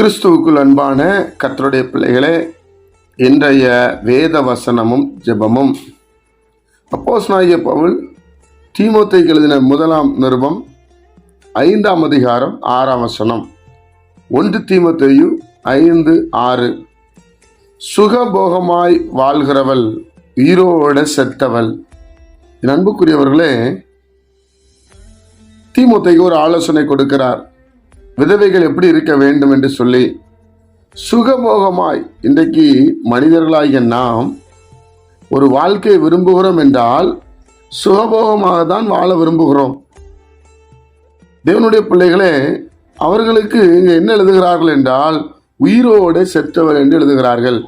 கிறிஸ்துவுக்குள் அன்பான கர்த்தருடைய பிள்ளைகளே, இன்றைய வேத வசனமும் ஜெபமும் அப்போஸ்தலனாகிய பவுல் தீமோத்தேயுக்கு எழுதின முதலாம் நிருபம் 5ஆம் அதிகாரம் 6ஆம் வசனம். 1 தீமோத்தேயு 5:6. சுகபோகமாய் வாழ்கிறவள் உயிரோட செத்தவள். என் அன்புக்குரியவர்களே, தீமோத்தேயுக்கு ஒரு ஆலோசனை கொடுக்கிறார். விதவைகள் எப்படி இருக்க வேண்டும் என்று சொல்லி. சுகபோகமாய், இன்றைக்கு மனிதர்களாகிய நாம் ஒரு வாழ்க்கையை விரும்புகிறோம் என்றால் சுகபோகமாக தான் வாழ விரும்புகிறோம். தேவனுடைய பிள்ளைகளே, அவர்களுக்கு இங்கே என்ன எழுதுகிறார்கள் என்றால் உயிரோடு செத்தவர் என்று எழுதுகிறார்கள்.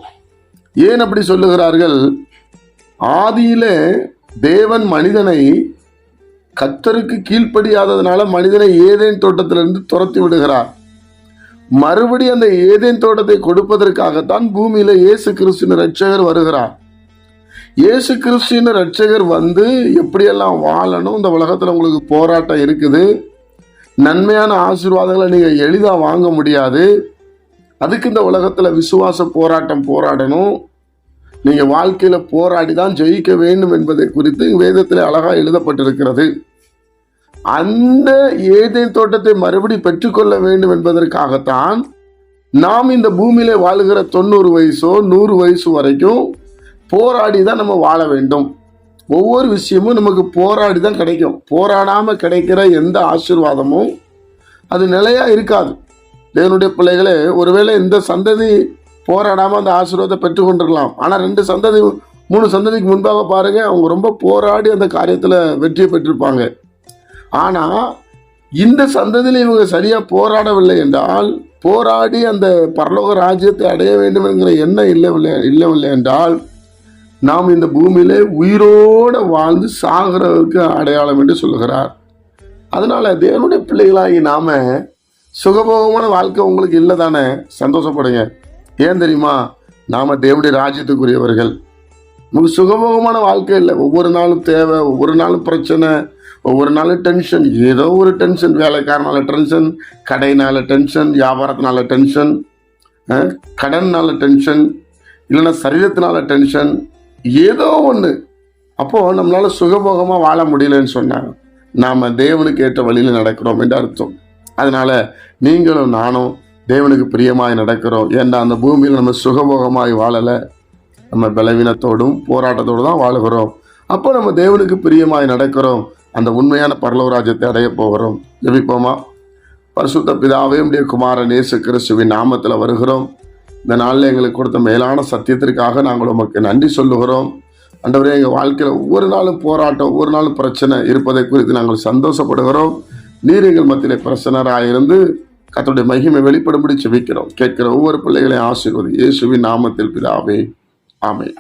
ஏன் அப்படி சொல்லுகிறார்கள்? ஆதியிலே தேவன் மனிதனை கர்த்தருக்கு கீழ்ப்படியாததுனால மனிதனை ஏதேன் தோட்டத்திலிருந்து துரத்தி விடுகிறார். மறுபடி அந்த ஏதேன் தோட்டத்தை கொடுப்பதற்காகத்தான் பூமியில இயேசு கிறிஸ்துவின் ரட்சகர் வருகிறார். இயேசு கிறிஸ்துவின் ரட்சகர் வந்து எப்படியெல்லாம் வாழணும், இந்த உலகத்துல உங்களுக்கு போராட்டம் இருக்குது, நன்மையான ஆசீர்வாதங்களை நீங்க எளிதா வாங்க முடியாது, அதுக்கு இந்த உலகத்துல விசுவாச போராட்டம் போராடணும், நீங்க வாழ்க்கையில போராடி தான் ஜெயிக்க வேண்டும் என்பதை குறித்து வேதத்தில் அழகா எழுதப்பட்டிருக்கிறது. அந்த ஏதேன் தோட்டத்தை மறுபடி பெற்றுக்கொள்ள வேண்டும் என்பதற்காகத்தான் நாம் இந்த பூமியில வாழுகிற 90 வயசோ 100 வயசு வரைக்கும் போராடி தான் நம்ம வாழ வேண்டும். ஒவ்வொரு விஷயமும் நமக்கு போராடி தான் கிடைக்கும். போராடாம கிடைக்கிற எந்த ஆசீர்வாதமும் அது நிலையா இருக்காது. தேவனுடைய பிள்ளைகளே, ஒருவேளை இந்த சந்ததி போராடாம அந்த ஆசீர்வாதத்தை பெற்றுக்கொண்டிருக்கலாம். ஆனா 2 சந்ததி 3 சந்ததிக்கு முன்பாக பாருங்க, அவங்க ரொம்ப போராடி அந்த காரியத்துல வெற்றியை பெற்றிருப்பாங்க. ஆனா இந்த சந்ததியில இவங்க சரியா போராடவில்லை என்றால், போராடி அந்த பரலோக ராஜ்யத்தை அடைய வேண்டும் என்கிற எண்ணம் இல்லவில்லை என்றால், நாம் இந்த பூமியிலே உயிரோட வாழ்ந்து சாகிறதுக்கு அடையாளம் என்று சொல்லுகிறார். அதனால தேவனுடைய பிள்ளைகளாகி நாம சுகபோகமான வாழ்க்கை உங்களுக்கு இல்லை தானே, சந்தோஷப்படுங்க. ஏன் தெரியுமா? நாம தேவனுடைய ராஜ்யத்துக்குரியவர்கள். நமக்கு சுகபோகமான வாழ்க்கை இல்லை. ஒவ்வொரு நாளும் தேவை, ஒவ்வொரு நாளும் பிரச்சனை, ஒவ்வொரு நாளும் டென்ஷன், ஏதோ ஒரு டென்ஷன். வேலைக்காரனால டென்ஷன், கடைனால டென்ஷன், வியாபாரத்தினால டென்ஷன், கடன்னால டென்ஷன், இல்லைன்னா சரீரத்தினால டென்ஷன், ஏதோ ஒன்று. அப்போ நம்மளால சுகபோகமாக வாழ முடியலன்னு சொன்னாங்க, நாம தேவனுக்கு ஏற்ற வழியில் நடக்கிறோம் என்று அர்த்தம். அதனால நீங்களும் நானும் தேவனுக்கு பிரியமாய் நடக்கிறோம். ஏன்னா அந்த பூமியில் நம்ம சுகபோகமாய் வாழலை, நம்ம பலவீனத்தோடும் போராட்டத்தோடு தான் வாழுகிறோம். அப்போ நம்ம தேவனுக்கு பிரியமாய் நடக்கிறோம், அந்த உண்மையான பரலோக ராஜ்யத்தை அடைய போகிறோம். ஜெபிப்போமா? பரிசுத்த பிதாவே, உம்முடைய குமாரன் இயேசு கிறிஸ்துவின் நாமத்தில் வருகிறோம். இந்த நாளில் எங்களுக்கு கொடுத்த மேலான சத்தியத்திற்காக நாங்கள் உமக்கு நன்றி சொல்லுகிறோம். ஆண்டவரே, எங்கள் வாழ்க்கையில் ஒவ்வொரு நாளும் போராட்டம், ஒவ்வொரு நாளும் பிரச்சனை இருப்பதை குறித்து நாங்கள் சந்தோஷப்படுகிறோம். நீர் எங்கள் மத்தியிலே பிரசன்னராயிருந்து கர்த்தருடைய மகிமை வெளிப்படும்படி ஜெபிக்கிறோம். கேட்கிற ஒவ்வொரு பிள்ளைகளையும் ஆசீர்வதி. இயேசுவின் நாமத்தில் பிதாவே, ஆமென்.